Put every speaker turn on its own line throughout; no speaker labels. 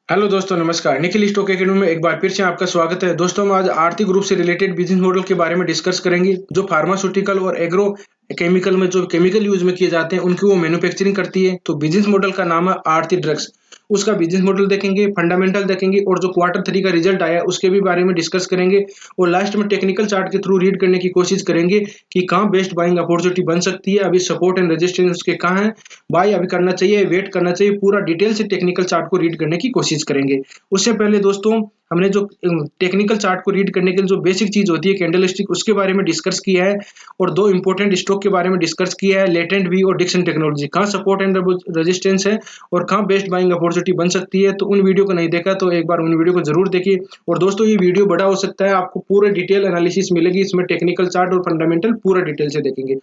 Hello दोस्तों, नमस्कार। Nikhil stock academy में एक बार फिर से आपका स्वागत है। दोस्तों, हम आज आर्थिक रूप से रिलेटेड बिजनेस मॉडल के बारे में डिस्कस करेंगे जो फार्मास्यूटिकल और एग्रो केमिकल में जो केमिकल यूज में किए जाते हैं उनकी वो मैन्युफैक्चरिंग करती है। तो बिजनेस मॉडल का नाम है आरती ड्रग्स। उसका बिजनेस मॉडल देखेंगे, फंडामेंटल देखेंगे और जो क्वार्टर 3 का रिजल्ट आया उसके भी बारे में डिस्कस करेंगे। और लास्ट में टेक्निकल चार्ट के थ्रू रीड करने की कोशिश करेंगे कि कहाँ बेस्ट बाइंग अपॉर्चुनिटी बन सकती है, अभी सपोर्ट एंड रेजिस्टेंस उसके कहाँ है, बाय अभी करना चाहिए, वेट करना चाहिए। पूरा डिटेल से टेक्निकल चार्ट को रीड करने की कोशिश करेंगे। उससे पहले दोस्तों, हमने जो टेक्निकल चार्ट को रीड करने के लिए जो बेसिक चीज होती है कैंडलस्टिक, उसके बारे में डिस्कस किया है। और दो इंपॉर्टेंट स्टॉक के बारे में डिस्कस किया है, लेटेंट वी और डिक्सन टेक्नोलॉजी, कहाँ सपोर्ट एंड रेजिस्टेंस है और कहाँ बेस्ट बाइंग अपॉर्चुनिटी बन सकती है। तो उन वीडियो को नहीं देखा तो एक बार उन वीडियो को जरूर देखिए। और दोस्तों, ये वीडियो बड़ा हो सकता है, आपको पूरे डिटेल एनालिसिस मिलेगी इसमें, टेक्निकल चार्ट और फंडामेंटल पूरा डिटेल से देखेंगे।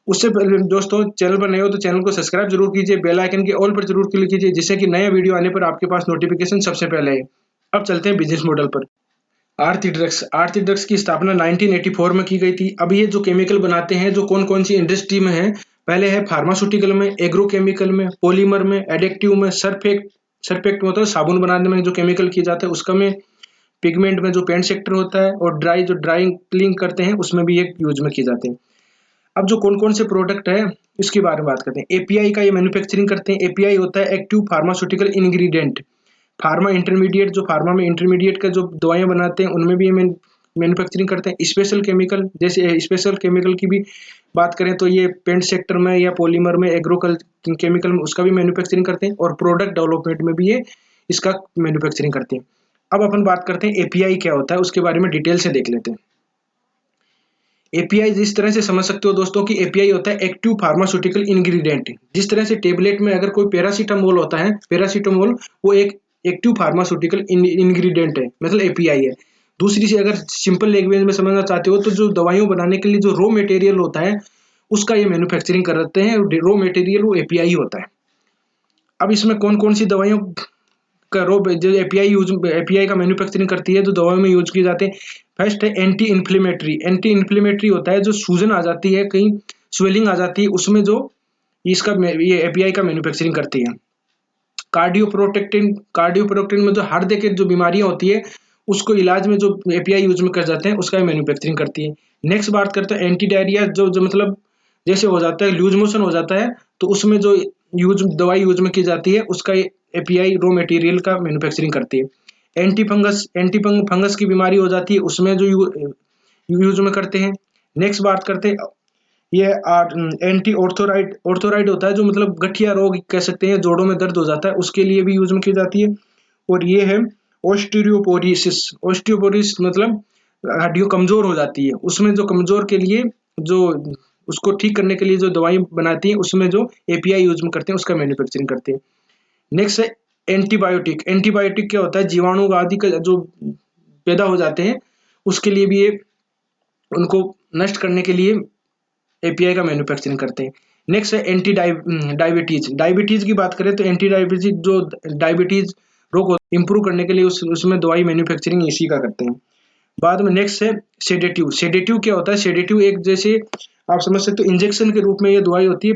उससे पहले दोस्तों, चैनल पर नए हो तो चैनल को सब्सक्राइब जरूर कीजिए, बेल आइकन के ऑल पर जरूर क्लिक कीजिए जिससे कि नया वीडियो आने पर आपके पास नोटिफिकेशन सबसे पहले आए। अब चलते हैं बिजनेस मॉडल पर। आरती ड्रग्स की स्थापना 1984 में की गई थी। अब ये जो केमिकल बनाते हैं, जो कौन कौन सी इंडस्ट्री में है, पहले है फार्मास्यूटिकल में, एग्रोकेमिकल में, पॉलीमर में, एडिक्टिव में, सरफेक्ट में होता है साबुन बनाने में जो केमिकल किया जाता है उसका में, पिगमेंट में जो पेंट सेक्टर होता है, और ड्राइंग क्लीन करते हैं उसमें भी एक यूज में किए जाते हैं। अब जो कौन कौन से प्रोडक्ट है इसके बारे में बात करते हैं। एपीआई का ये मैन्युफैक्चरिंग करते हैं। एपीआई होता है active pharmaceutical ingredient. Pharma intermediate, जो फार्मा में इंटरमीडिएट का जो दवाइयां बनाते हैं उनमें भी ये मैन्युफैक्चरिंग करते हैं। स्पेशल केमिकल, जैसे स्पेशल केमिकल की भी बात करें तो ये पेंट सेक्टर में या पॉलीमर में, केमिकल में उसका भी मैन्युफैक्चरिंग करते हैं। और प्रोडक्ट डेवलपमेंट में भी ये इसका मैन्युफैक्चरिंग करते हैं। अब अपन बात करते हैं एपीआई क्या होता है, उसके बारे में डिटेल से देख लेते हैं। एपीआई जिस तरह से समझ सकते हो दोस्तों कि एपीआई होता है एक्टिव फार्मास्यूटिकल इंग्रेडिएंट। जिस तरह से टेबलेट में अगर कोई पैरासीटामोल होता है, पैरासीटामोल वो एक एक्टिव फार्मास्यूटिकल इंग्रेडिएंट है, मतलब एपीआई है। दूसरी से अगर सिंपल लैंग्वेज में समझना चाहते हो तो जो दवाइयों बनाने के लिए जो रॉ मटेरियल होता है उसका ये मैन्युफैक्चरिंग करते हैं। रॉ मटेरियल वो एपीआई होता है। अब इसमें कौन कौन सी दवाइयों का जो एपीआई का मैन्युफैक्चरिंग करती है, जो दवाओं में यूज किए जाते हैं। फर्स्ट है एंटी इन्फ्लेमेटरी। एंटी इन्फ्लेमेटरी होता है जो सूजन आ जाती है, कहीं स्वेलिंग आ जाती है, उसमें जो इसका ये एपीआई का मैन्युफैक्चरिंग करती है। कार्डियोप्रोटेक्टिन में जो हृदय की जो बीमारियां होती है उसको इलाज में जो एपीआई यूज में कर जाते हैं उसका मैन्युफैक्चरिंग करती है। नेक्स्ट बात करते हैं एंटी डायरिया, जो मतलब जैसे हो जाता है लूज मोशन हो जाता है तो उसमें जो दवाई यूज में की जाती है उसका एपीआई रॉ मटेरियल का मैन्युफैक्चरिंग करती है। एंटी फंगस की बीमारी हो जाती है उसमें जो यूज में करते हैं। नेक्स्ट बात करते हैं ये एंटी ऑर्थोराइड होता है, जो मतलब गठिया रोग कह सकते हैं, जोड़ों में दर्द हो जाता है उसके लिए भी यूज में की जाती है। और ये है ऑस्टियोपोरोसिस मतलब हड्डियां कमजोर हो जाती है, उसमें जो कमजोर के लिए जो उसको ठीक करने के लिए जो दवाई बनाती है उसमें जो एपीआई यूज में करते हैं उसका मैन्युफैक्चरिंग करते हैं। नेक्स्ट है एंटीबायोटिक। एंटीबायोटिक क्या होता है, जीवाणु आदि का जो पैदा हो जाते हैं उसके लिए भी ये उनको नष्ट करने के लिए एपीआई का मैन्युफैक्चरिंग करते हैं। नेक्स्ट है एंटी डायबिटीज। डायबिटीज की बात करें तो एंटी डायबिटीज जो डायबिटीज रोग इंप्रूव करने के लिए उसमें दवाई मैन्युफैक्चरिंग इसी का करते हैं। बाद में नेक्स्ट है सेडेटिव। सेडेटिव क्या होता है, सेडेटिव एक जैसे आप समझ सकते हो इंजेक्शन के रूप में ये दवाई होती है।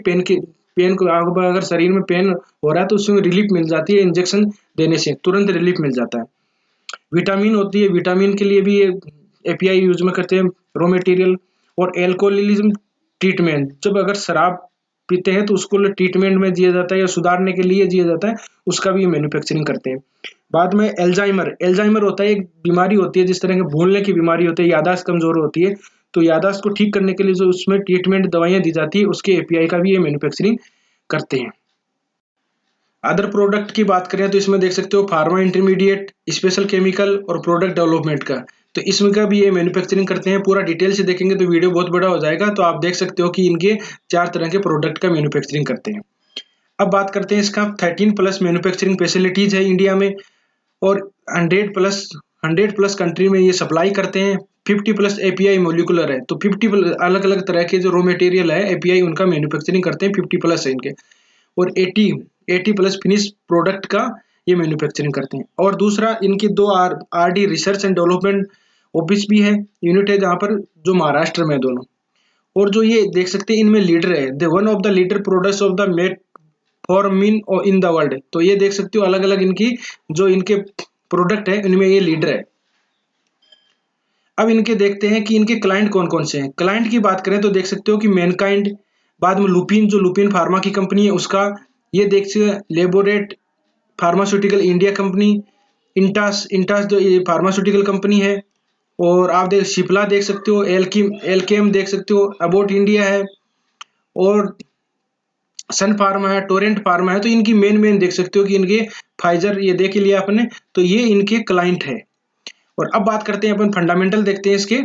पेन को अगर शरीर में पेन हो रहा है तो उसमें रिलीफ मिल जाती है, इंजेक्शन देने से तुरंत रिलीफ मिल जाता है। विटामिन होती है, विटामिन के लिए भी ये एपीआई यूज में करते हैं रॉ मटेरियल। और एल्कोहलिज्म ट्रीटमेंट, जब अगर शराब पीते हैं तो उसको ट्रीटमेंट में दिया जाता है या सुधारने के लिए दिया जाता है, उसका भी मैन्युफैक्चरिंग करते हैं। बाद में एल्जाइमर होता है, एक बीमारी होती है जिस तरह के भूलने की बीमारी होती है, याददाश्त कमजोर होती है, तो याददाश्त को ठीक करने के लिए जो उसमें ट्रीटमेंट दवाइयां दी जाती है उसके एपीआई का भी ये मैन्युफैक्चरिंग करते हैं। अदर प्रोडक्ट की बात करें तो इसमें देख सकते हो फार्मा इंटरमीडिएट, स्पेशल केमिकल और प्रोडक्ट डेवलपमेंट का, तो इसमें का भी ये मैन्युफैक्चरिंग करते हैं। पूरा डिटेल से देखेंगे तो वीडियो बहुत बड़ा हो जाएगा, तो आप देख सकते हो कि इनके 4 तरह के प्रोडक्ट का मैन्युफैक्चरिंग करते हैं। अब बात करते हैं इसका 13+ मैन्युफैक्चरिंग फैसिलिटीज है इंडिया में, और 100+ कंट्री में ये सप्लाई करते हैं। 50+ एपीआई मोलिकुलर है, तो 50 अलग अलग तरह के जो रॉ मटेरियल है एपीआई उनका मैन्युफैक्चरिंग करते हैं, 50+ है इनके। और 80+ फिनिश प्रोडक्ट का ये मैन्युफैक्चरिंग करते हैं। और दूसरा इनकी 2 RD research and development office भी है, यूनिट है जहाँ पर, जो महाराष्ट्र में दोनों। और जो ये देख सकते हैं इनमें लीडर है, the one of the leader products of the metformin और इन द वर्ल्ड। तो ये देख सकते हो अलग अलग इनकी जो इनके प्रोडक्ट है इनमें ये लीडर है। अब इनके देखते हैं कि इनके क्लाइंट कौन कौन से हैं। क्लाइंट की बात करें तो देख सकते हो कि मैनकाइंड, बाद में लुपिन, जो लुपिन फार्मा की कंपनी है उसका, ये देख सकते Laborate pharmaceutical India company, Intas Intas जो ये फार्मास्यूटिकल कंपनी है, और आप देख शिप्ला देख सकते हो, एलकेम देख सकते हो, अबाउट इंडिया है, और सन फार्मा है, टोरेंट फार्मा है। तो इनकी मेन देख सकते हो कि इनके फाइजर ये देख लिया आपने, तो ये इनके क्लाइंट है। और अब बात करते हैं अपन फंडामेंटल देखते हैं इसके।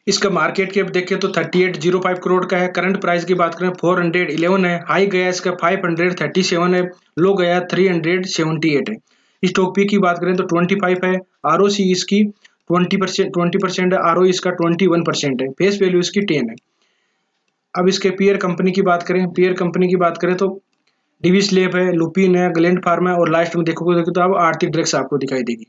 इसका मार्केट कैप देखें तो 3805 करोड़ का है। करंट प्राइस की बात करें 411 है। हाई गया इसका 537 है, लो गया 378 है। स्टॉक पी की बात करें तो 25 है। आरओसी इसकी 20% है। आरओई इसका 21% है। फेस वैल्यू इसकी 10 है। अब इसके पीयर कंपनी की बात करें तो डिविस लैब है, लुपिन है, ग्लैंड फार्मा है, और लास्ट में देखोगे तो अब आरती ड्रग्स आपको दिखाई देगी।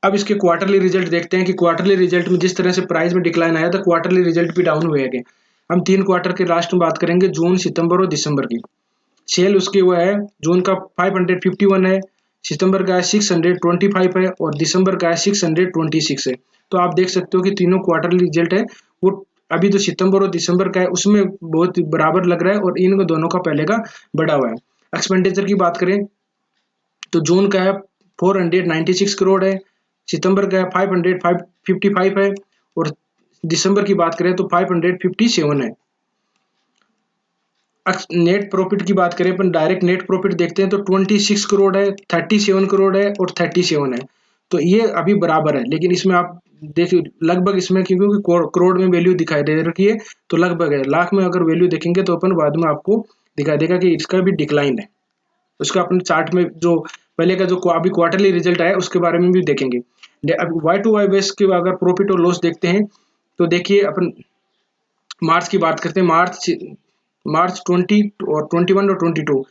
अब इसके क्वार्टरली रिजल्ट देखते हैं कि क्वार्टरली रिजल्ट में जिस तरह से प्राइस में डिक्लाइन आया था, क्वार्टरली रिजल्ट भी डाउन हुए गए। हम 3 क्वार्टर के लास्ट में बात करेंगे, जून, सितंबर और दिसंबर की। सेल उसके वो है, जून का 551 है, सितंबर का 625 है, और दिसंबर का 626 है। तो आप देख सकते हो कि तीनों क्वार्टरली रिजल्ट है वो अभी तो सितंबर और दिसंबर का है उसमें बहुत बराबर लग रहा है, और इन दोनों का पहले का बढ़ा हुआ है। एक्सपेंडिचर की बात करें तो जून का है 496 करोड़ है, सितंबर का है 555 है, और दिसंबर की बात करें तो 557 है। नेट प्रॉफिट की बात करें अपन, डायरेक्ट नेट प्रॉफिट देखते हैं तो 26 करोड़ है, 37 करोड़ है, और 37 है। तो ये अभी बराबर है, लेकिन इसमें आप देखिए लगभग इसमें क्योंकि करोड़ में वैल्यू दिखाई दे रखी है तो लगभग है। लाख में अगर वैल्यू देखेंगे तो अपन बाद में आपको दिखाई देगा कि इसका भी डिक्लाइन है। उसका अपन चार्ट में जो पहले का जो अभी क्वार्टरली रिजल्ट आया उसके बारे में भी देखेंगे। अब वाई टू वाई बेस के अगर प्रॉफिट और लॉस देखते हैं तो देखिए अपन मार्च की बात करते हैं। मार्च 20 और 21 और 22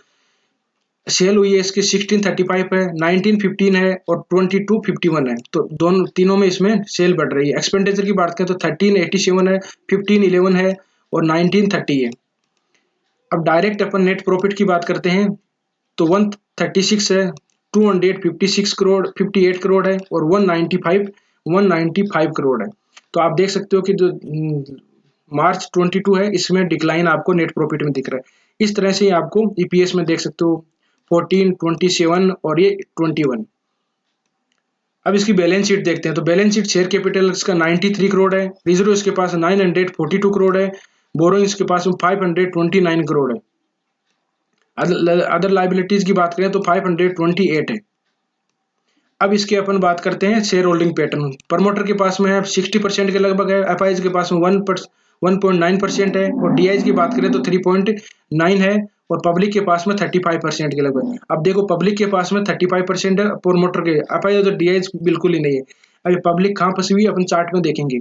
सेल हुई है इसकी 1635 है, 1915 है, और 2251 है। तो दोनों तीनों में इसमें सेल बढ़ रही है। एक्सपेंडिचर की बात करें तो 1387 है, 1511 है, और 1930 है। अब डायरेक्ट अपन नेट प्रॉफिट की बात करते हैं तो 136 है, 256 करोड़ 58 करोड़ है, और 195 करोड़ है। तो आप देख सकते हो कि जो मार्च 22 है इसमें डिक्लाइन आपको नेट प्रॉफिट में दिख रहा है। इस तरह से आपको ईपीएस में देख सकते हो 14, 27 और ये 21। अब इसकी बैलेंस शीट देखते हैं तो बैलेंस शीट शेयर कैपिटल इसका 93 करोड़ है, रिजर्व इसके पास 942 करोड़ है, बोरोइंग्स के पास 529 करोड़ है। अदर लाइबिलिटीज की बात करें तो 528 है। अब इसके अपन बात करते हैं शेयर होल्डिंग पैटर्न। प्रमोटर के पास में है 60% के लगभग है, एफआईज के पास में 1.9% है, और डीआईज की बात करें तो 3.9 है, और पब्लिक के पास में 35% के लगभग। अब देखो पब्लिक के पास में 35% है, प्रमोटर के एफआईज और डीआईज बिल्कुल ही नहीं है। अभी पब्लिक कहाँ फंसी हुई है अपन चार्ट में देखेंगे।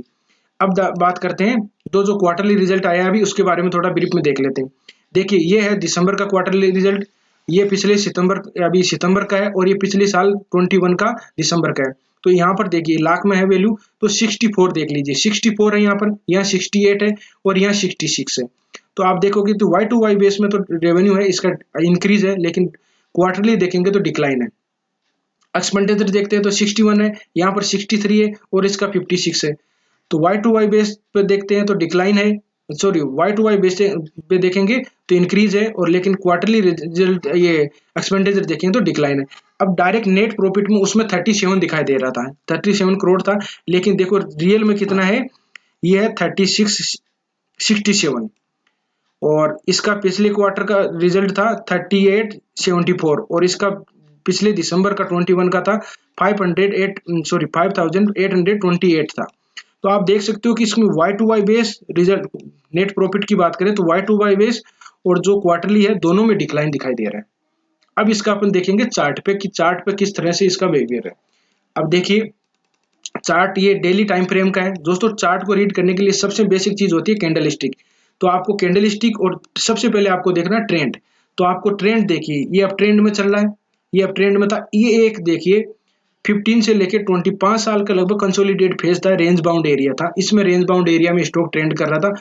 अब बात करते हैं जो क्वार्टरली रिजल्ट आया अभी उसके बारे में थोड़ा ब्रीफ में देख लेते हैं। देखिए ये है दिसंबर का क्वार्टरली रिजल्ट, ये पिछले अभी सितंबर का है, और ये पिछले साल 21 का दिसंबर का है। तो यहाँ पर देखिए लाख में है वैल्यू तो 64 देख लीजिए, 64 है यहाँ पर, यहाँ 68 है, और यहाँ 66 है। तो आप देखोगे तो वाई टू वाई बेस में तो रेवेन्यू है इसका इंक्रीज है, लेकिन क्वार्टरली देखेंगे तो डिक्लाइन है। एक्सपेंडिचर देखते हैं तो 61 है, यहाँ पर 63 है, और इसका 56 है। तो वाई टू वाई बेस पे देखते हैं तो डिक्लाइन है, sorry Y to Y base पे देखेंगे तो इंक्रीज है, और लेकिन क्वार्टरली रिजल्ट ये एक्सपेंडिचर देखेंगे तो डिक्लाइन है। अब डायरेक्ट नेट प्रॉफिट में उसमें 37 दिखाई दे रहा था, 37 करोड़ था, लेकिन देखो रियल में कितना है, ये है 67, और इसका पिछले क्वार्टर का रिजल्ट था 3874, और इसका पिछले दिसंबर का 21 का था 5828 था। तो आप देख सकते हो कि इसमें Y to Y base result net profit की बात करें तो वाई टू वाई बेस और जो क्वार्टरली है दोनों में डिक्लाइन दिखाई दे रहा है। अब इसका अपन देखेंगे चार्ट पे कि चार्ट पे किस तरह से इसका बिहेवियर है। अब देखिए चार्ट ये डेली टाइम फ्रेम का है दोस्तों। चार्ट को रीड करने के लिए सबसे बेसिक चीज होती है कैंडल स्टिक। तो आपको कैंडल स्टिक और सबसे पहले आपको देखना ट्रेंड। तो आपको ट्रेंड देखिए, ये अब ट्रेंड में चल रहा है, ये अब ट्रेंड में था। ये एक देखिए 15 से लेकर 25 साल का लगभग कंसोलिडेट फेज था, रेंज बाउंड एरिया था। इसमें रेंज बाउंड एरिया में स्टॉक ट्रेंड कर रहा था।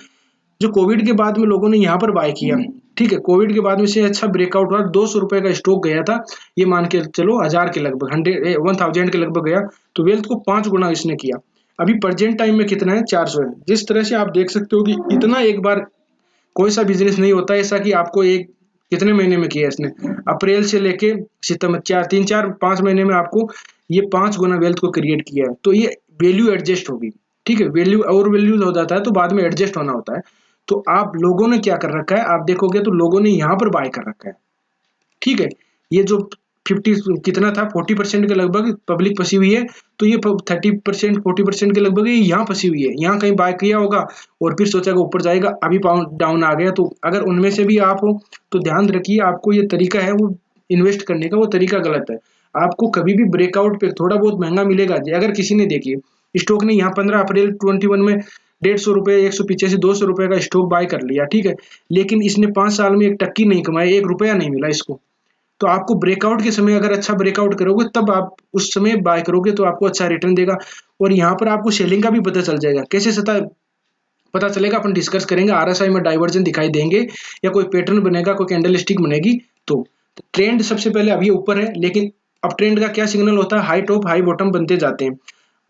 जो कोविड के बाद में लोगों ने यहाँ पर बाय किया ठीक है, कोविड के बाद में से अच्छा ब्रेकआउट हुआ, 200 रुपए का स्टॉक गया था, ये मान के चलो 1000 के लगभग, 1000 के लगभग गया, तो वेल्थ को 5 गुना इसने किया। अभी प्रेजेंट टाइम में कितना है, 400 है। जिस तरह से आप देख सकते हो कि इतना एक बार कोई सा बिजनेस नहीं होता ऐसा कि आपको एक कितने महीने में किया इसने, अप्रैल से लेके सितंबर, 3 4 5 महीने में आपको ये 5 गुना वेल्थ को क्रिएट किया है। तो ये वैल्यू एडजस्ट होगी, ठीक है, वैल्यू और वैल्यू हो जाता है तो बाद में एडजस्ट होना होता है। तो आप लोगों ने क्या कर रखा है, आप देखोगे तो लोगों ने यहाँ पर बाय कर रखा है, ठीक है। ये जो 50 कितना था, 40% के लगभग पब्लिक फंसी हुई है, तो ये 30% 40% के लगभग ये यहाँ फंसी हुई है, यहाँ कहीं बाय किया होगा और फिर सोचा ऊपर जाएगा, अभी पाउंड डाउन आ गया। तो अगर उनमें से भी आप हो तो ध्यान रखिए, आपको ये तरीका है वो इन्वेस्ट करने का, वो तरीका गलत है। आपको कभी भी ब्रेकआउट पे थोड़ा बहुत महंगा मिलेगा। अगर किसी ने देखिए स्टॉक ने यहाँ 15 अप्रैल 21 में 150 रुपए, 185 200 रुपए का स्टॉक बाय कर लिया, ठीक है, लेकिन इसने 5 साल में एक टक्की नहीं कमाई, 1 रुपया नहीं मिला इसको। तो आपको ब्रेकआउट के समय अगर अच्छा ब्रेकआउट करोगे तब आप उस समय बाय करोगे तो आपको अच्छा रिटर्न देगा। और यहाँ पर आपको सेलिंग का भी पता चल जाएगा, कैसे पता चलेगा, अपन डिस्कस करेंगे। आरएसआई में डाइवर्जन दिखाई देंगे या कोई पैटर्न बनेगा, कोई कैंडल स्टिक बनेगी। तो ट्रेंड सबसे पहले अभी ऊपर है, लेकिन अब ट्रेंड का क्या सिग्नल होता है, हाई टॉप हाई बॉटम बनते जाते हैं।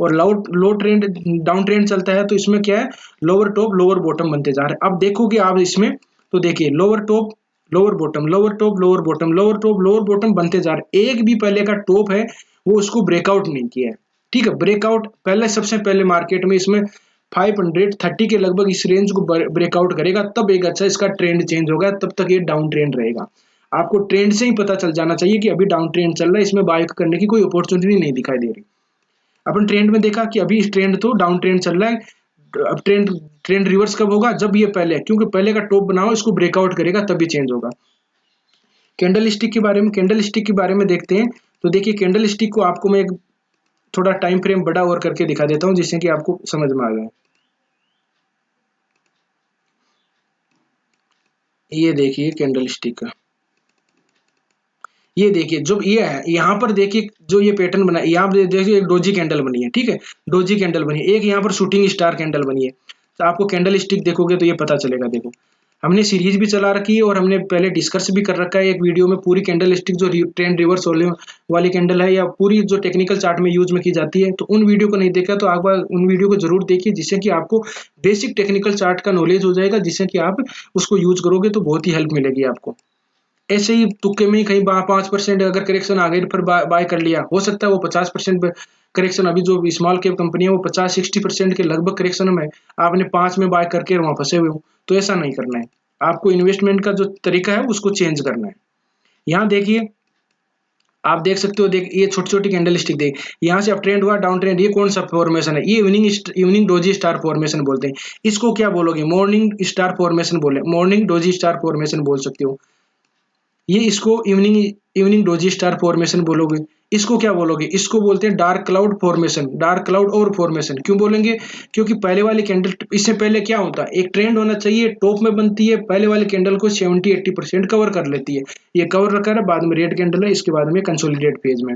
और लो ट्रेंड डाउन ट्रेंड चलता है तो इसमें क्या है, लोअर टॉप लोअर बॉटम बनते जा रहे हैं। अब देखोगे आप इसमें तो देखिए lower top lower bottom, lower top lower bottom, lower top lower bottom बनते जा रहे हैं। एक भी पहले का टॉप है वो उसको ब्रेकआउट नहीं किया है, ठीक है। ब्रेकआउट पहले सबसे पहले मार्केट में इसमें 530 के लगभग इस रेंज को ब्रेकआउट करेगा, तब एक अच्छा इसका ट्रेंड चेंज होगा, तब तक ये डाउन ट्रेंड रहेगा। आपको ट्रेंड से ही पता चल जाना चाहिए कि अभी डाउन ट्रेंड चल रहा है, इसमें बाय करने की कोई अपॉर्चुनिटी नहीं दिखाई दे रही। अपन ट्रेंड में देखा कि अभी इस ट्रेंड तो डाउन ट्रेंड चल रहा है। अब ट्रेंड ट्रेंड रिवर्स कब होगा, जब ये पहले, क्योंकि पहले का टॉप बनाओ इसको ब्रेकआउट करेगा तभी चेंज होगा। कैंडल स्टिक के बारे में देखते हैं। तो देखिए कैंडल स्टिक को आपको मैं एक थोड़ा टाइम फ्रेम बड़ा और करके दिखा देता हूं जिससे कि आपको समझ में आ जाए। ये देखिए कैंडल स्टिक का, ये देखिए जो ये है, यहाँ पर देखिए जो ये पैटर्न बना है, यहाँ पर देखिए एक डोजी कैंडल बनी है, ठीक है, डोजी कैंडल बनी है, एक यहाँ पर शूटिंग स्टार कैंडल बनी है। तो आपको कैंडल स्टिक देखोगे तो ये पता चलेगा। देखो हमने सीरीज भी चला रखी है और हमने पहले डिस्कस भी कर रखा है एक वीडियो में, पूरी कैंडल स्टिक जो ट्रेंड रिवर्स वाली कैंडल है या पूरी जो टेक्निकल चार्ट में यूज में की जाती है। तो उन वीडियो को नहीं देखा तो आप उन वीडियो को जरूर देखिए, जिससे कि आपको बेसिक टेक्निकल चार्ट का नॉलेज हो जाएगा, जिससे कि आप उसको यूज करोगे तो बहुत ही हेल्प मिलेगी आपको। ऐसे ही तुक्के में ही कहीं 5% अगर करेक्शन आ गई फिर बाय कर लिया, हो सकता है वो 50% करेक्शन, अभी जो स्मॉल कैप कंपनी है वो 50-60% के लगभग करेक्शन में आपने 5 में बाय करके वहां फंसे हुए हो। तो ऐसा नहीं करना है, आपको इन्वेस्टमेंट का जो तरीका है उसको चेंज करना है। यहाँ देखिए आप देख सकते हो, देख ये छोटी छोटी कैंडल स्टिक देख, यहाँ से अप ट्रेंड हुआ डाउन ट्रेंड, ये कौन सा फॉर्मेशन है, ये इवनिंग डोजी स्टार फॉर्मेशन बोलते हैं। इसको क्या बोलोगे, मॉर्निंग स्टार फॉर्मेशन बोले, मॉर्निंग डोजी स्टार फॉर्मेशन बोल सकते हो। ये इसको evening evening doji star formation बोलोगे। इसको क्या बोलोगे, इसको बोलते हैं dark cloud formation, dark cloud और फॉर्मेशन क्यों बोलेंगे, क्योंकि पहले वाली कैंडल, इससे पहले क्या होता है, एक ट्रेंड होना चाहिए, टॉप में बनती है, पहले वाली कैंडल को 70-80% कवर कर लेती है, ये कवर रखा है, बाद में रेड कैंडल है, इसके बाद में कंसोलिडेट फेज में।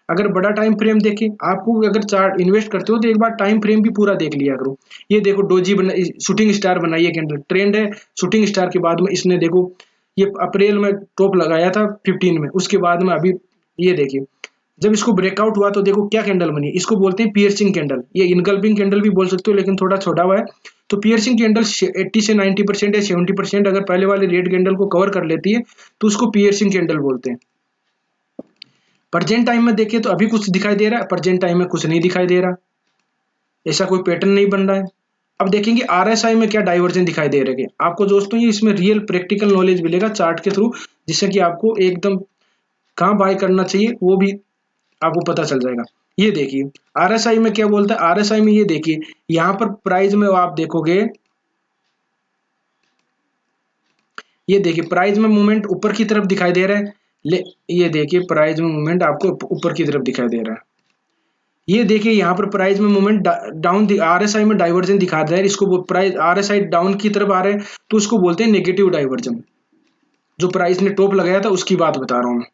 अगर बड़ा टाइम फ्रेम देखें, आपको अगर चार्ट इन्वेस्ट करते हो तो एक बार टाइम फ्रेम भी पूरा देख लिया करो। ये देखो डोजी बना, शूटिंग स्टार बनाई है कैंडल, ट्रेंड है, शूटिंग स्टार के बाद में इसने देखो ये अप्रैल में टॉप लगाया था 15 में, उसके बाद में अभी ये देखिए जब इसको ब्रेकआउट हुआ तो देखो क्या कैंडल बनी, इसको बोलते हैं पियर्सिंग कैंडल, ये इनगल्पिंग कैंडल भी बोल सकते हो लेकिन थोड़ा छोटा हुआ है। तो पियर्सिंग कैंडल 80 से 90% या 70% अगर पहले वाले रेड कैंडल को कवर कर लेती है तो उसको पियर्सिंग कैंडल बोलते हैं। प्रेजेंट टाइम में देखिए तो अभी कुछ दिखाई दे रहा है, प्रेजेंट टाइम में कुछ नहीं दिखाई दे रहा, ऐसा कोई पैटर्न नहीं बन रहा है। अब देखेंगे आरएसआई में क्या डाइवर्जन दिखाई दे रहे हैं आपको दोस्तों, ये इसमें रियल प्रैक्टिकल नॉलेज मिलेगा चार्ट के थ्रू, जिससे कि आपको एकदम कहाँ बाय करना चाहिए वो भी आपको पता चल जाएगा। ये देखिए आरएसआई में क्या बोलता है, आरएसआई में ये देखिए यहाँ पर प्राइस में आप देखोगे, ये देखिए प्राइस में मूवमेंट ऊपर की तरफ दिखाई दे रहा है, ये देखिए प्राइस में मूवमेंट आपको ऊपर की तरफ दिखाई दे रहा है। ये देखिए यहाँ पर प्राइस में मूवमेंट डाउन, आरएसआई में डाइवर्जन दिखा रहा है, इसको प्राइस आरएसआई डाउन की तरफ आ रहे हैं तो उसको बोलते हैं नेगेटिव डाइवर्जन। जो प्राइस ने टॉप लगाया था उसकी बात बता रहा हूं मैं।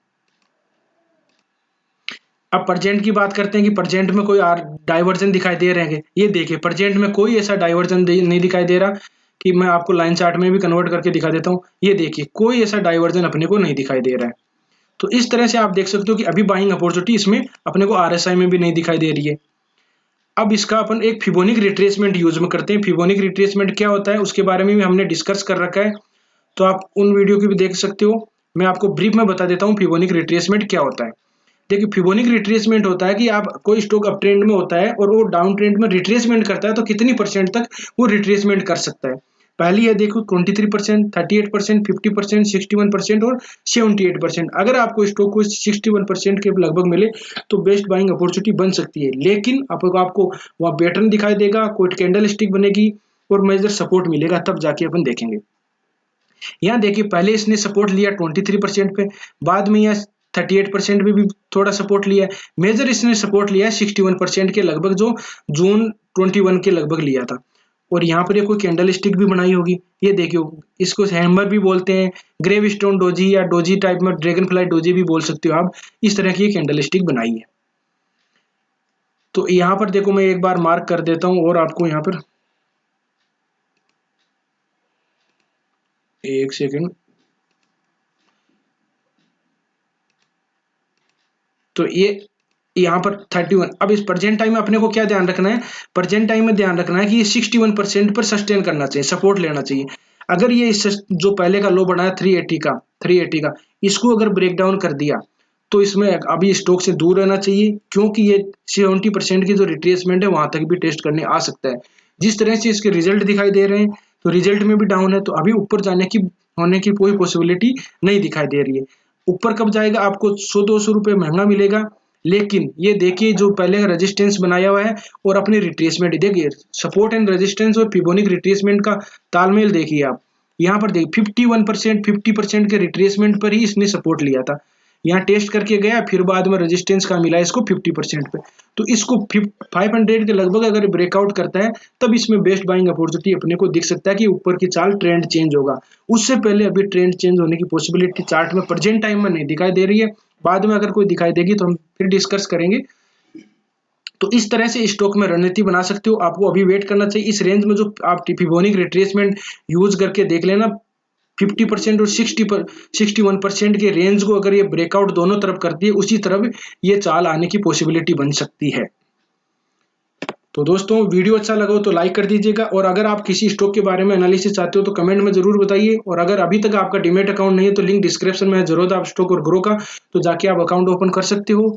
अब प्रजेंट की बात करते हैं कि प्रजेंट में कोई डाइवर्जन दिखाई दे रहे हैं, ये देखिए प्रजेंट में कोई ऐसा डाइवर्जन नहीं दिखाई दे रहा, कि मैं आपको लाइन चार्ट में भी कन्वर्ट करके दिखा देता हूँ। ये देखिए कोई ऐसा डाइवर्जन अपने को नहीं दिखाई दे रहा है। तो इस तरह से आप देख सकते हो कि अभी बाइंग अपॉर्चुनिटी इसमें अपने को RSI में भी नहीं दिखाई दे रही है। अब इसका अपन एक फिबोनिक रिट्रेसमेंट यूज में करते हैं। फिबोनिक रिट्रेसमेंट क्या होता है उसके बारे में भी हमने डिस्कस कर रखा है, तो आप उन वीडियो की भी देख सकते हो। मैं आपको ब्रीफ में बता देता हूँ फिबोनिक रिट्रेसमेंट क्या होता है। देखिए फिबोनिक रिट्रेसमेंट होता है कि आप कोई स्टॉक अप ट्रेंड में होता है और वो डाउन ट्रेंड में रिट्रेसमेंट करता है, तो कितनी परसेंट तक वो रिट्रेसमेंट कर सकता है। पहली है देखो 23%, 38%, 50%, 61% और 78%। अगर आपको स्टॉक को 61% के लगभग मिले तो बेस्ट बाइंग अपॉर्चुनिटी बन सकती है। लेकिन आपको वहाँ पैटर्न दिखाई देगा, कोई कैंडल स्टिक बनेगी और मेजर सपोर्ट मिलेगा, तब जाके अपन देखेंगे। यहाँ देखिए पहले इसने सपोर्ट लिया 23% पे, बाद में यहाँ 38% पे भी थोड़ा सपोर्ट लिया है। मेजर इसने सपोर्ट लिया है 61% के लगभग, जो जून 21 के लगभग लिया था। और यहाँ पर ये कोई कैंडल स्टिक भी बनाई होगी, ये देखियो, इसको हैमर भी बोलते हैं, ग्रेव स्टोन डोजी या डोजी टाइप में ड्रैगन फ्लाई डोजी भी बोल सकते हो आप। इस तरह की कैंडल स्टिक बनाई है। तो यहाँ पर देखो मैं एक बार मार्क कर देता हूँ और आपको यहाँ पर एक सेकेंड। तो ये यहाँ पर 31। अब इस प्रेजेंट टाइम में अपने को क्या ध्यान रखना है, प्रेजेंट टाइम में ध्यान रखना है कि ये 61% पर सस्टेन करना चाहिए, सपोर्ट लेना चाहिए। अगर ये जो पहले का लो बनाया 380 का इसको अगर ब्रेक डाउन कर दिया तो इसमें अभी स्टॉक से दूर रहना चाहिए, क्योंकि ये 70% की जो रिट्रेसमेंट है वहां तक भी टेस्ट करने आ सकता है। जिस तरह से इसके रिजल्ट दिखाई दे रहे हैं तो रिजल्ट में भी डाउन है, तो अभी ऊपर जाने की होने की कोई पॉसिबिलिटी नहीं दिखाई दे रही है। ऊपर कब जाएगा आपको 100-200 रुपये महंगा मिलेगा, लेकिन ये देखिए जो पहले का रेजिस्टेंस बनाया हुआ है और अपनी रिट्रेसमेंट देखिए, सपोर्ट एंड रेजिस्टेंस और फिबोनिक रिट्रेसमेंट का तालमेल देखिए आप। यहाँ पर देखिए 51%, 50% के रिट्रेसमेंट पर ही इसने सपोर्ट लिया था, यहाँ टेस्ट करके गया, फिर बाद में रेजिस्टेंस का मिला इसको 50% पे। तो इसको 500 के लगभग अगर ब्रेकआउट करता है तब इसमें बेस्ट बाइंग अपॉर्चुनिटी अपने को दिख सकता है कि ऊपर की चाल ट्रेंड चेंज होगा। उससे पहले अभी ट्रेंड चेंज होने की पॉसिबिलिटी चार्ट में प्रेजेंट टाइम में नहीं दिखाई दे रही है। बाद में अगर कोई दिखाई देगी तो हम फिर डिस्कस करेंगे। तो इस तरह से स्टॉक में रणनीति बना सकते हो। आपको अभी वेट करना चाहिए इस रेंज में, जो आप फिबोनिक रिट्रेसमेंट यूज करके देख लेना। 50% और 61% के रेंज को अगर ये ब्रेकआउट दोनों तरफ करती है, उसी तरफ ये चाल आने की पॉसिबिलिटी बन सकती है। तो दोस्तों वीडियो अच्छा लगा हो तो लाइक कर दीजिएगा, और अगर आप किसी स्टॉक के बारे में एनालिसिस चाहते हो तो कमेंट में जरूर बताइए। और अगर अभी तक आपका डीमैट अकाउंट नहीं है तो लिंक डिस्क्रिप्शन में है, जरूर आप स्टॉक और ग्रो का, तो जाके आप अकाउंट ओपन कर सकते हो।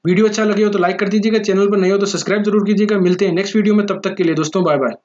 वीडियो अच्छा लगे हो तो लाइक कर दीजिएगा, चैनल पर नए हो तो सब्सक्राइब जरूर कीजिएगा। मिलते हैं नेक्स्ट वीडियो में, तब तक के लिए दोस्तों बाय बाय।